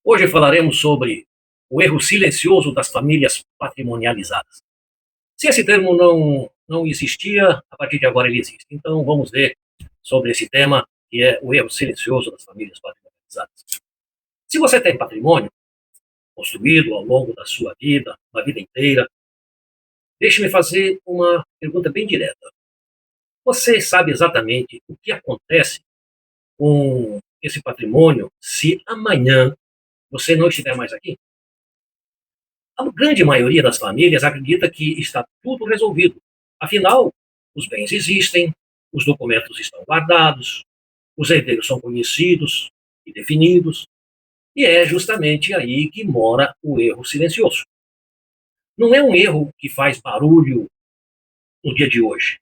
Hoje falaremos sobre o erro silencioso das famílias patrimonializadas. Se esse termo não existia, a partir de agora ele existe. Então vamos ver sobre esse tema, que é o erro silencioso das famílias patrimonializadas. Se você tem patrimônio construído ao longo da sua vida, uma vida inteira, deixe-me fazer uma pergunta bem direta. Você sabe exatamente o que acontece com esse patrimônio se amanhã você não estiver mais aqui? A grande maioria das famílias acredita que está tudo resolvido. Afinal, os bens existem, os documentos estão guardados, os herdeiros são conhecidos e definidos, e é justamente aí que mora o erro silencioso. Não é um erro que faz barulho no dia de hoje.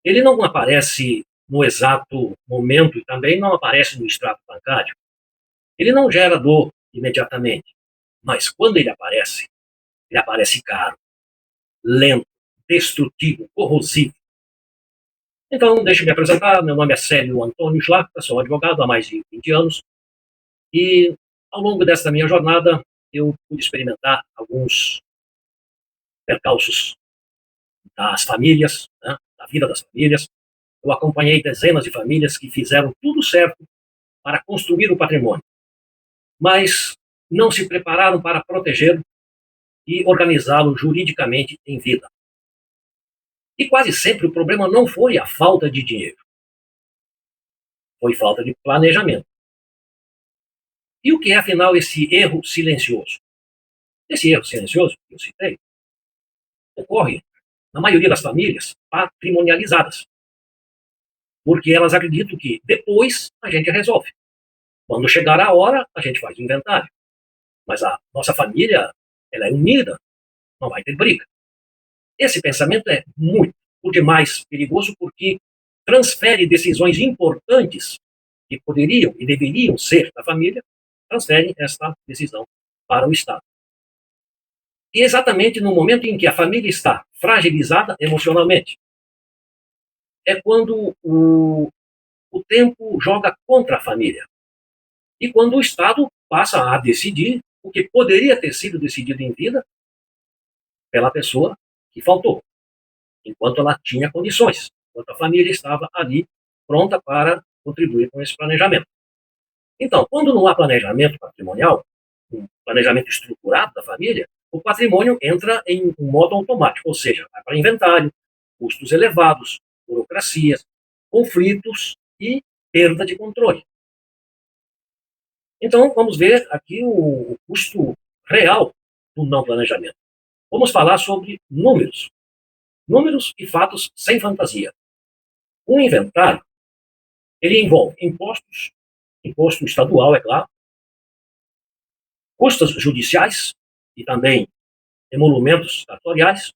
Ele não aparece no exato momento e também não aparece no extrato bancário. Ele não gera dor imediatamente, mas quando ele aparece caro, lento, destrutivo, corrosivo. Então, deixe-me me apresentar. Meu nome é Célio Antônio Schlachta, sou advogado há mais de 20 anos e, ao longo desta minha jornada, eu pude experimentar alguns percalços das famílias, né, da vida das famílias. Eu acompanhei dezenas de famílias que fizeram tudo certo para construir o patrimônio, mas não se prepararam para protegê-lo e organizá-lo juridicamente em vida. E quase sempre o problema não foi a falta de dinheiro, foi falta de planejamento. E o que é, afinal, esse erro silencioso? Esse erro silencioso, que eu citei, ocorre na maioria das famílias patrimonializadas, porque elas acreditam que depois a gente resolve. Quando chegar a hora, a gente faz o inventário. Mas a nossa família, ela é unida, não vai ter briga. Esse pensamento é muito, por demais perigoso, porque transfere decisões importantes que poderiam e deveriam ser da família, transferem esta decisão para o Estado. E exatamente no momento em que a família está fragilizada emocionalmente, é quando o tempo joga contra a família. E quando o Estado passa a decidir o que poderia ter sido decidido em vida pela pessoa que faltou, enquanto ela tinha condições, enquanto a família estava ali pronta para contribuir com esse planejamento. Então, quando não há planejamento patrimonial, um planejamento estruturado da família, o patrimônio entra em um modo automático, ou seja, vai para inventário, custos elevados, burocracias, conflitos e perda de controle. Então, vamos ver aqui o custo real do não planejamento. Vamos falar sobre números. Números e fatos sem fantasia. Um inventário, ele envolve impostos, imposto estadual, é claro, custas judiciais e também emolumentos cartoriais,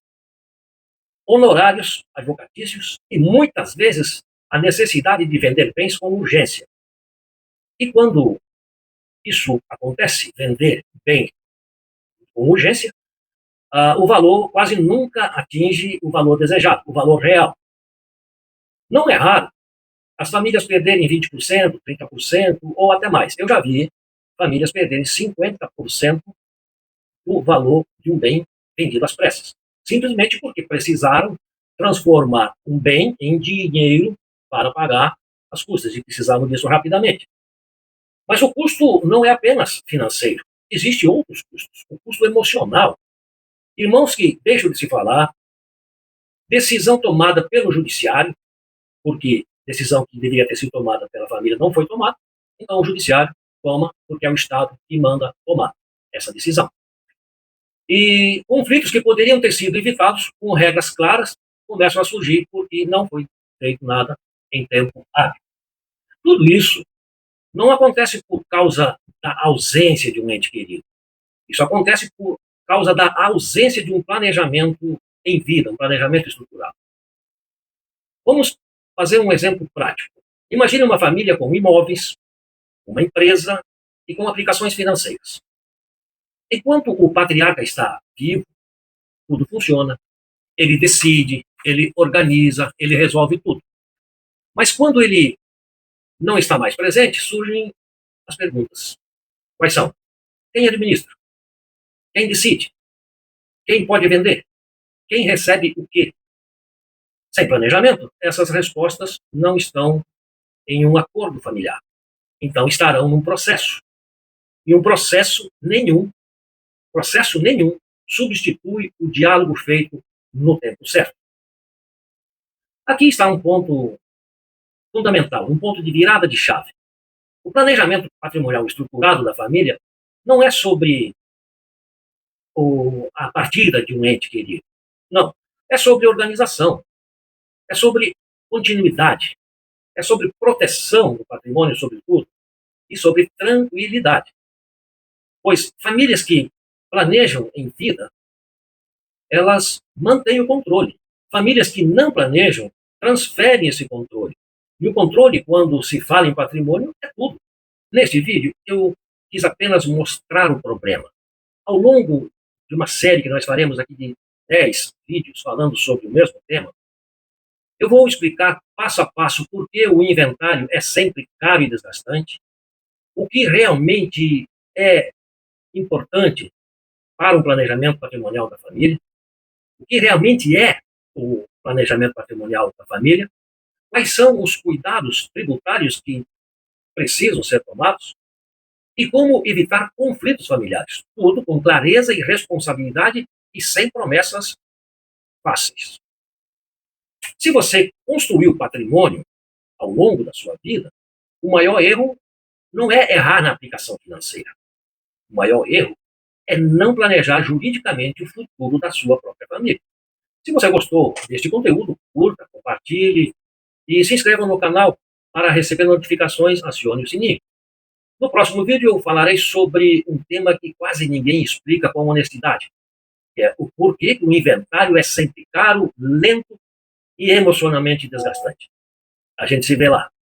honorários advocatícios e, muitas vezes, a necessidade de vender bens com urgência. E quando isso acontece, vender bem com urgência, o valor quase nunca atinge o valor desejado, o valor real. Não é raro as famílias perderem 20%, 30% ou até mais. Eu já vi famílias perderem 50% do valor de um bem vendido às pressas, simplesmente porque precisaram transformar um bem em dinheiro para pagar as custas e precisavam disso rapidamente. Mas o custo não é apenas financeiro, existem outros custos, o custo emocional. Irmãos que deixam de se falar, decisão tomada pelo judiciário, porque decisão que deveria ter sido tomada pela família não foi tomada, então o judiciário toma porque é o Estado que manda tomar essa decisão. E conflitos que poderiam ter sido evitados com regras claras começam a surgir porque não foi feito nada em tempo hábil. Tudo isso não acontece por causa da ausência de um ente querido. Isso acontece por causa da ausência de um planejamento em vida, um planejamento estruturado. Vamos fazer um exemplo prático. Imagine uma família com imóveis, uma empresa e com aplicações financeiras. Enquanto o patriarca está vivo, tudo funciona, ele decide, ele organiza, ele resolve tudo. Mas quando ele não está mais presente, surgem as perguntas. Quais são? Quem administra? Quem decide? Quem pode vender? Quem recebe o quê? Sem planejamento, essas respostas não estão em um acordo familiar. Então estarão num processo. E um processo nenhum substitui o diálogo feito no tempo certo. Aqui está um ponto fundamental, um ponto de virada de chave. O planejamento patrimonial estruturado da família não é sobre a partida de um ente querido. Não. É sobre organização. É sobre continuidade. É sobre proteção do patrimônio, sobretudo, e sobre tranquilidade. Pois famílias que planejam em vida, elas mantêm o controle. Famílias que não planejam transferem esse controle. E o controle, quando se fala em patrimônio, é tudo. Neste vídeo, eu quis apenas mostrar o problema. Ao longo de uma série que nós faremos aqui de 10 vídeos falando sobre o mesmo tema, eu vou explicar passo a passo por que o inventário é sempre caro e desgastante, o que realmente é importante para um planejamento patrimonial da família, o que realmente é o planejamento patrimonial da família, quais são os cuidados tributários que precisam ser tomados e como evitar conflitos familiares. Tudo com clareza e responsabilidade e sem promessas fáceis. Se você construiu patrimônio ao longo da sua vida, o maior erro não é errar na aplicação financeira. O maior erro é não planejar juridicamente o futuro da sua própria família. Se você gostou deste conteúdo, curta, compartilhe e se inscreva no canal para receber notificações, acione o sininho. No próximo vídeo eu falarei sobre um tema que quase ninguém explica com honestidade, que é o porquê que o inventário é sempre caro, lento e emocionalmente desgastante. A gente se vê lá.